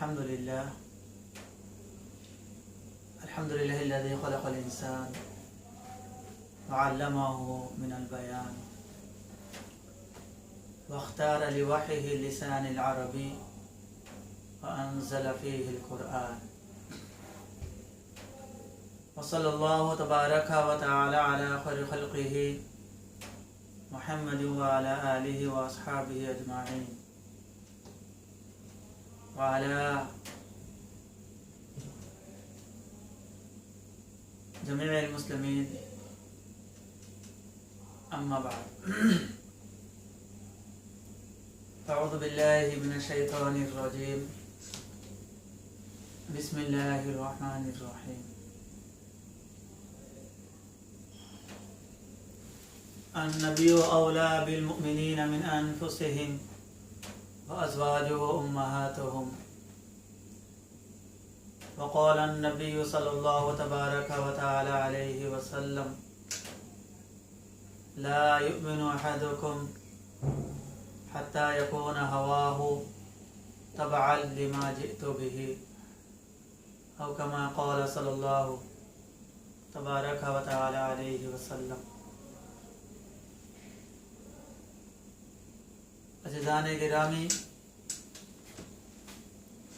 الحمد لله الذي خلق الإنسان وعلمه من البيان واختار لوحيه اللسان العربي وأنزل فيه القرآن وصلى الله تبارك وتعالى على خير خلقه محمد وعلى آله وأصحابه أجمعين وعلى جميع المسلمين أما بعد أعوذ بالله من الشيطان الرجيم بسم الله الرحمن الرحيم النبي أولى بالمؤمنين من أنفسهم وأزواجه أمهاتهم وقال النبي صلى الله تبارك وتعالى عليه وسلم لا يؤمن أحدكم حتى يكون هواه تبعا لما جئت به أو كما قال صلى الله تبارك وتعالى عليه وسلم. عزیزان گرامی،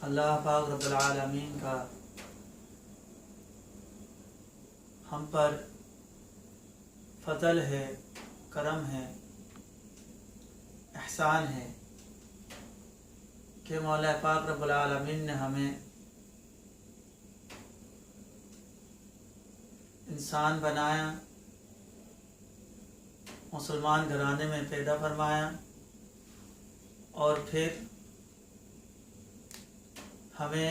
اللہ پاک رب العالمین کا ہم پر فضل ہے، کرم ہے، احسان ہے کہ مولا پاک رب العالمین نے ہمیں انسان بنایا، مسلمان گھرانے میں پیدا فرمایا اور پھر ہمیں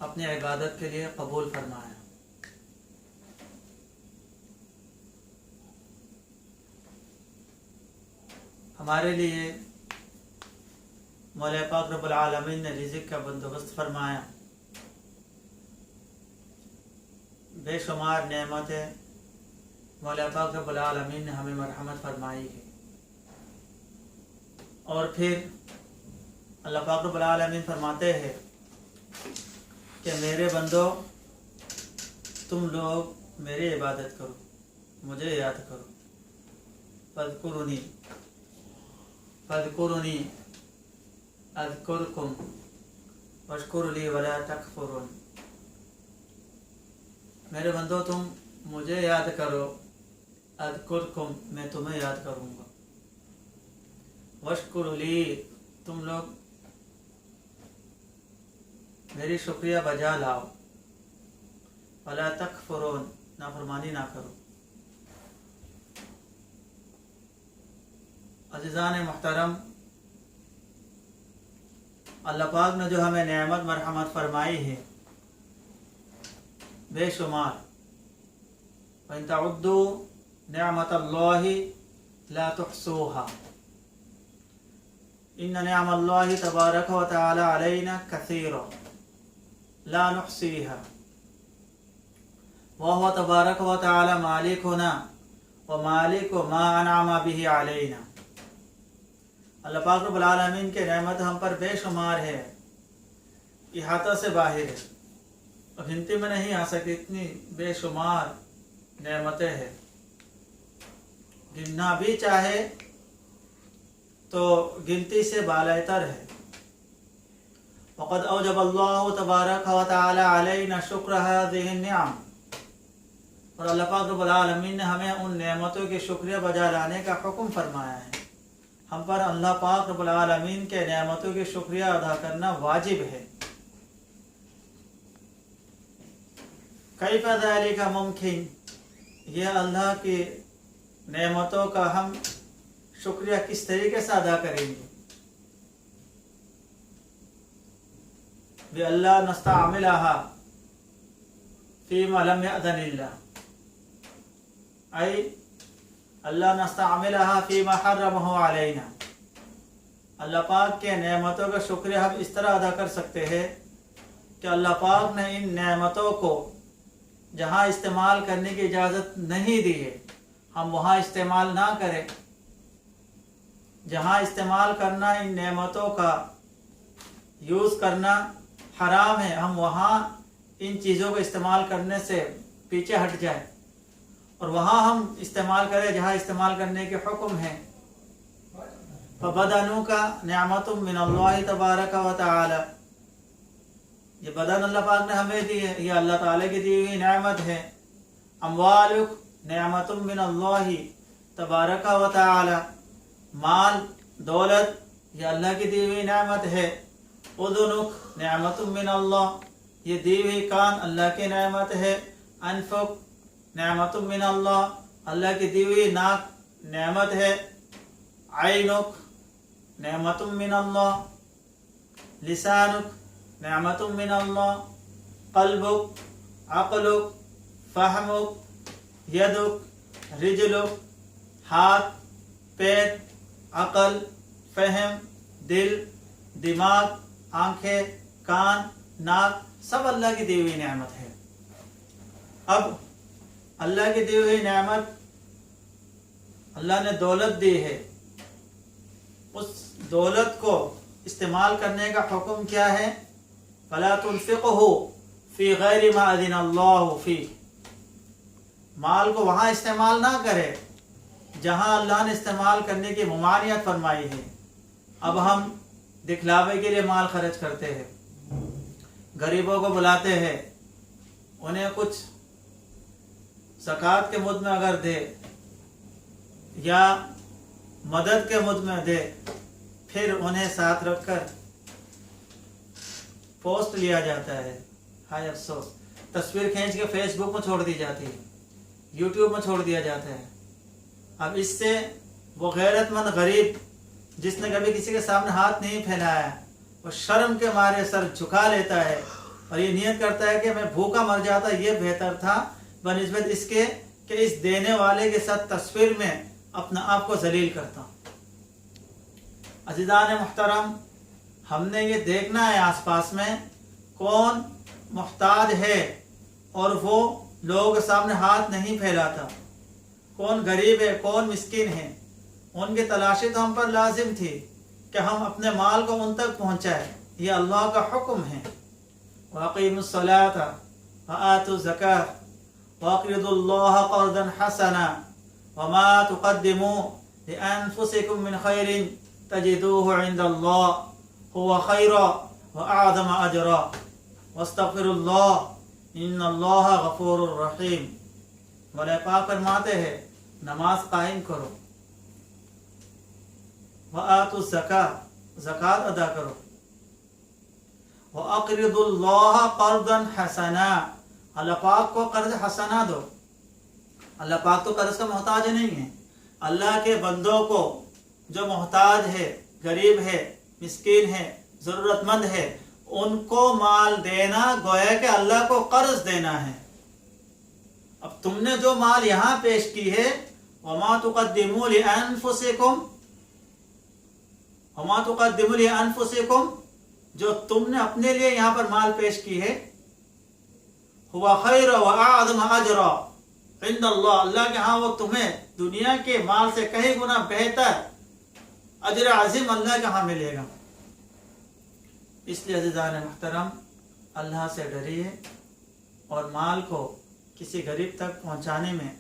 اپنی عبادت کے لیے قبول فرمایا. ہمارے لیے مولا پاک رب العالمین نے رزق کا بندوبست فرمایا، بے شمار نعمتیں مولا پاک رب العالمین نے ہمیں مرحمت فرمائی ہے. اور پھر اللہ پاک رب العالمین فرماتے ہیں کہ میرے بندو، تم لوگ میری عبادت کرو، مجھے یاد کرو. فاذکرونی اذکرکم واشکروا لی ولا تکفرون. میرے بندو تم مجھے یاد کرو، اذکرکم میں تمہیں یاد کروں گا، واشکروا لی تم لوگ میری شکریہ بجا لاؤ، ولا تکفرون نافرمانی نہ کرو. عزیزان محترم، اللہ پاک نے جو ہمیں نعمت مرحمت فرمائی ہے بے شمار. وَإِن تَعُدُّوا نِعْمَةَ اللَّهِ لَا تُحْصُوهَا إِنَّ نِعْمَ اللَّهِ تَبَارَكَ وَتَعَالَى عَلَيْنَا كَثِيرًا لَا نُحْصِيهَا وَهُوَ تَبَارَكَ وَتَعَالَى مَالِكُنَا وَمَالِكُ مَا أَنْعَمَ بِهِ عَلَيْنَا. اللہ پاک رب العالمین کے نعمت ہم پر بے شمار ہے، احاطہ سے باہر ہے، گنتی میں نہیں آ سکتی، اتنی بے شمار نعمتیں ہیں. گننا بھی چاہے تو گنتی سے بالاتر تر ہے. وقد اوجب اللہ تبارک و تعالی علینا شکر هذه النعم. اور اللہ پاک رب العالمین نے ہمیں ان نعمتوں کے شکریہ بجا لانے کا حکم فرمایا ہے. ہم پر اللہ پاک رب العالمین کے نعمتوں کے شکریہ ادا کرنا واجب ہے. کیف ذالک ممکن، یہ اللہ کی نعمتوں کا ہم شکریہ کس طریقے سے ادا کریں گے؟ بِأَلَّا نَسْتَعْمِلَهَا فِيمَا لَمْ يَأْذَنِ اللَّهُ، ای اللہ نستعملها فیما حرمہ علینا. اللہ پاک کے نعمتوں کا شکریہ ہم اس طرح ادا کر سکتے ہیں کہ اللہ پاک نے ان نعمتوں کو جہاں استعمال کرنے کی اجازت نہیں دی ہے ہم وہاں استعمال نہ کریں. جہاں استعمال کرنا ان نعمتوں کا यूज़ करना हराम है, हम वहाँ इन चीज़ों को इस्तेमाल करने से पीछे हट जाए और वहाँ हम इस्तेमाल करें जहाँ इस्तेमाल करने के हुक्म है। बदनू का नियामतुम मिनल्लाहि तबारक व तआला, ये बदन अल्लाह पाक ने हमें दी है, ये अल्लाह ताला की दी हुई नेमत है। अम्वालुक नियामतुम मिनल्लाहि तबारक व तआला, माल दौलत ये अल्लाह की दी हुई नेमत है। उदुनुक नियामतुम मिनल्लाह, ये दी हुई कान अल्लाह की नेमत है। अनफुक नियामतुम मिनल्लाह, अल्लाह की दी हुई नाक नेमत है। आइनुक नेमतुम मिनल्लाह, लिसानुक नेमतुम मिनल्लाह, कल्बुक अक़लुक फ़हमुक, यदुक रिजलुक, हाथ पैर, अक़ल फ़हम, दिल दिमाग, आंखें कान नाक, सब अल्लाह की दी हुई नेमत है। अब अल्लाह की दी हुई नेमत, अल्लाह ने दौलत दी है, उस दौलत को इस्तेमाल करने का हुक्म क्या है? फला तुनफ़िक़हु फ़ी गैरि मा अज़िनल्लाहु फ़ीह, माल को वहाँ इस्तेमाल ना करे जहाँ अल्लाह ने इस्तेमाल करने की ममानियत फरमाई है। अब हम दिखलावे के लिए माल खर्च करते हैं, गरीबों को बुलाते हैं, उन्हें कुछ ज़कात के मुद में अगर दे या मदद के मुद में दे, फिर उन्हें साथ रखकर पोस्ट लिया जाता है। हाय अफसोस, तस्वीर खींच के फेसबुक में छोड़ दी जाती है, यूट्यूब में छोड़ दिया जाता है। अब इससे वो गैरतमंद गरीब जिसने कभी किसी के सामने हाथ नहीं फैलाया, वो शर्म के मारे सर झुका लेता है और ये नियत करता है कि मैं भूखा मर जाता ये बेहतर था, बनिस्बत इसके कि इस देने वाले के साथ तस्वीर में अपना आप को जलील करता। अज़ीज़ान मुहतरम, हमने ये देखना है आसपास में कौन मुहताज है और वो लोगों के सामने हाथ नहीं फैलाता, कौन गरीब है कौन मिस्किन है, उनकी तलाशी तो हम पर लाजिम थी कि हम अपने माल को उन तक पहुँचाए, ये अल्लाह का हुक्म है। वअक़ीमुस्सलाता व आतुज़ ज़कात वअक़रिदुल्लाह क़र्ज़न हसना वमा तुक़द्दिमू लिअन्फुसिकुम मिन खैरिन तजिदूहु इंदल्लाह हुवा खैरा व अअज़म अजरा वस्तग़फिरुल्लाह इन्नल्लाह गफ़ूरुर रहीम। मौला पाक फरमाते हैं, नमाज कायम करो, व आतुज़ ज़कात, ज़कात अदा करो, व अक़रिदुल्लाह क़र्ज़न हसना, अल्लाह पाक को कर्ज हसना दो। अल्लाह पाक तो कर्ज का मोहताज नहीं है, अल्लाह के बंदों को जो मोहताज है, गरीब है, मिस्कीन है, ज़रूरतमंद है, उनको माल देना गोया कि अल्लाह को कर्ज देना है। अब तुमने जो माल यहाँ पेश की है, वमा तुक़द्दिमू लिअन्फुसिकुम, वमा तुक़द्दिमू लिअन्फुसिकुम, जो तुमने अपने लिए यहाँ पर माल पेश की है, हुवा खैर व अअज़म अजरा इंदल्लाह, अल्लाह के यहाँ वो तुम्हें दुनिया के माल से कहीं गुना बेहतर अजर अज़ीम अल्लाह के यहाँ मिलेगा। इसलिए अज़ीज़ान मुहतरम, अल्लाह से डरिए और माल को किसी गरीब तक पहुँचाने में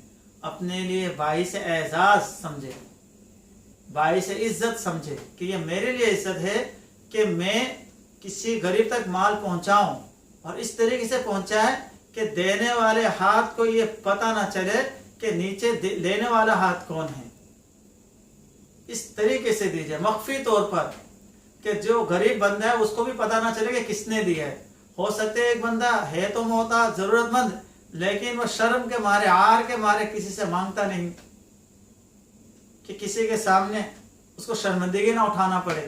अपने लिए बाइस एजाज़ समझे, बाइस इज़्ज़त समझे कि ये मेरे लिए इज़्ज़त है कि मैं किसी गरीब तक माल पहुँचाऊँ, और इस तरीके से पहुँचाए कि देने वाले हाथ को ये पता ना चले कि नीचे लेने वाला हाथ कौन है। इस तरीके से दीजिए मख्फी तौर पर कि जो गरीब बंदा है उसको भी पता ना चले कि किसने दिया है। हो सकता है एक बंदा है तो मोहताज ज़रूरतमंद, लेकिन वो शर्म के मारे, आर के मारे किसी से मांगता नहीं कि किसी के सामने उसको शर्मिंदगी ना उठाना पड़े।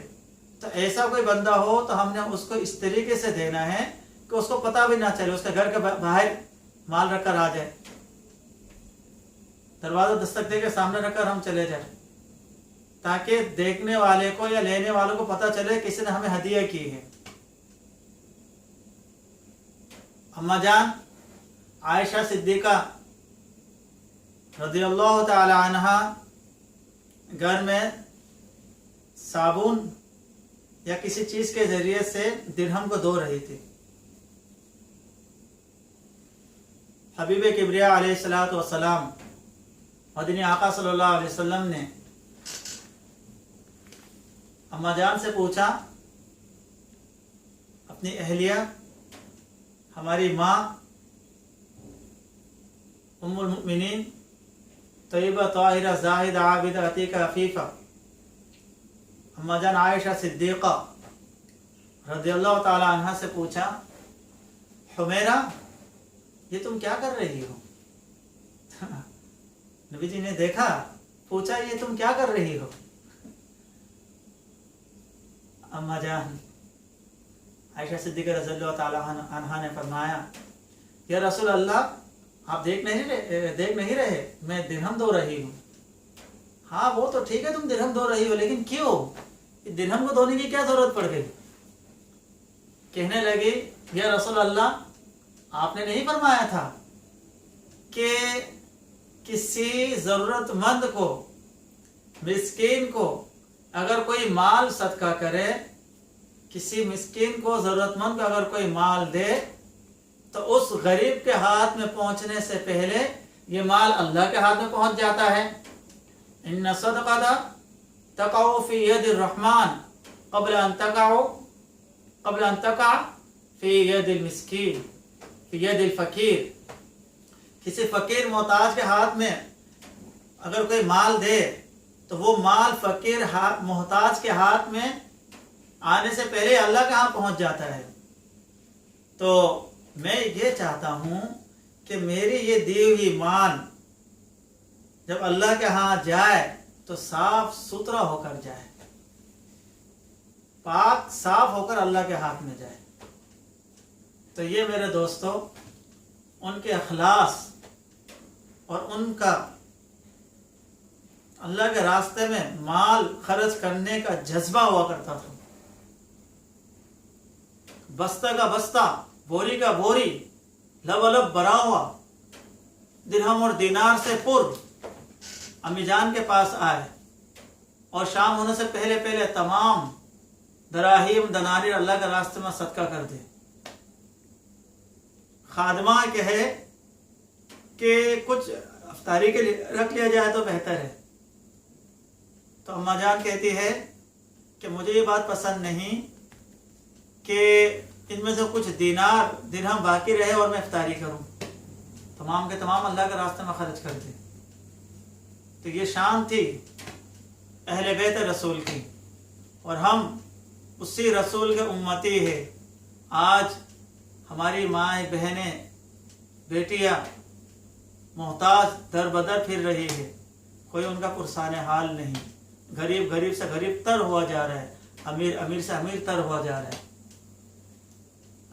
तो ऐसा कोई बंदा हो तो हमने उसको इस तरीके से देना है कि उसको पता भी ना चले, उसके घर के बाहर माल रखकर आ जाए, दरवाजा दस्तक देकर सामने रखकर हम चले जाए, ताकि देखने वाले को या लेने वालों को पता चले किसी ने हमें हदिया की है। अम्मा जान आयशा सिद्दीका रज़ियल्लाहु ताला अन्हा घर में साबुन या किसी चीज के जरिए से दिरहम को धो रही थी। हबीब किबरिया अलैहिस्सलातु वस्सलाम मदनी आका सल्लल्लाहु अलैहि वसल्लम ने अम्मा जान से पूछा, अपनी अहलिया हमारी माँ उम्मुल मुमिनीन तय्यबा ताहिरा जाहिदा आबिदा अतीका अफीफा अम्मा जान आयशा सिद्दीक़ा रज़ियल्लाहु ताला अन्हा से पूछा, हुमैरा ये तुम क्या कर रही हो? नबी जी ने देखा, पूछा ये तुम क्या कर रही हो? अम्मा जान आयशा सिद्दीक़ा रज़ियल्लाहु ताला अन्हा ने फरमाया, या रसूल अल्लाह आप देख नहीं रहे मैं दिरहम धो रही हूँ। हाँ वो तो ठीक है तुम दिरहम धो रही हो, लेकिन क्यों? दिरहम को धोने की क्या जरूरत पड़ गई? कहने लगी, या रसूल अल्लाह आपने नहीं फरमाया था कि किसी जरूरतमंद को, मिस्कीन को अगर कोई माल सदका करे, किसी मिस्कीन को, जरूरतमंद को अगर कोई माल दे तो उस गरीब के हाथ में पहुंचने से पहले ये माल अल्लाह के हाथ में पहुंच जाता है। इन्ना सदक़ता तक़अ फ़ी यदिर रहमान क़ब्ल अन तक़अ फ़ी यदिल मिस्कीन फ़ी यदिल फ़कीर। किसी फकीर मोहताज के हाथ में अगर कोई माल दे तो वो माल फकीर मोहताज के हाथ में आने से पहले अल्लाह के यहाँ पहुंच जाता है। तो मैं ये चाहता हूं कि मेरी ये दी हुई माल जब अल्लाह के यहाँ जाए तो साफ सुथरा होकर जाए, पाक साफ होकर अल्लाह के हाथ में जाए। तो ये मेरे दोस्तों उनके अखलास और उनका अल्लाह के रास्ते में माल खर्च करने का जज्बा हुआ करता था। बस्ता का बस्ता, बोरी का बोरी, लबालब भरा हुआ दिरहम और दिनार से पुर अम्मी जान के पास आए और शाम होने से पहले पहले तमाम दराहिम दनानिर अल्लाह के रास्ते में सदका कर दे। खादमा कहे कि कुछ अफ्तारी के लिए रख लिया जाए तो बेहतर है। तो अम्मा जान कहती है कि मुझे ये बात पसंद नहीं कि इनमें से कुछ दिनार दिरहम बाकी रहे और मैं इफ्तारी करूं, तमाम के तमाम अल्लाह के रास्ते में खर्च कर दे। तो ये शान थी अहले बैत रसूल की, और हम उसी रसूल के उम्मती है। आज हमारी माएँ बहनें बेटियां मोहताज दर बदर फिर रही है, कोई उनका पुरसान हाल नहीं, गरीब गरीब से गरीब तर हुआ जा रहा है, अमीर अमीर से अमीर तर हुआ जा रहा है।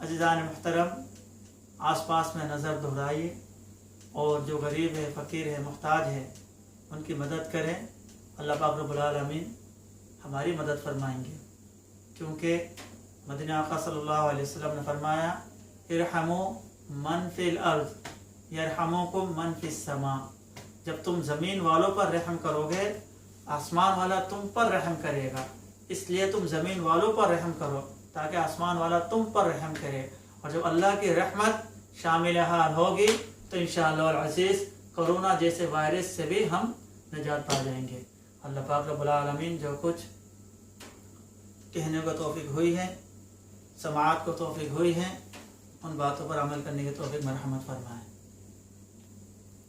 अज़ीज़ान मुहतरम, आसपास में नज़र दोहराइए और जो गरीब है, फ़कीर है, मुहताज है, उनकी मदद करें। अल्लाह पाक रब्बुल आलमीन हमारी मदद फरमाएंगे, क्योंकि मदनी आका सल्लल्लाहु अलैहि वसल्लम ने फरमाया, इरहमू मन फिल अर्ज़ यरहमुकुम मन फिस समा। जब तुम ज़मीन वालों पर रहम करोगे, आसमान वाला तुम पर रहम करेगा। इसलिए तुम ज़मीन वालों पर रहम करो ताकि आसमान वाला तुम पर रहम करे। और जब अल्लाह की रहमत शामिल हाल होगी तो इंशाअल्लाह अज़ीज़ कोरोना जैसे वायरस से भी हम निजात पा जाएंगे। अल्लाह पाक रब्बुल आलमीन जो कुछ कहने को तौफीक हुई है, समाअत को तौफीक हुई है, उन बातों पर अमल करने की तौफीक मरहमत फरमाए।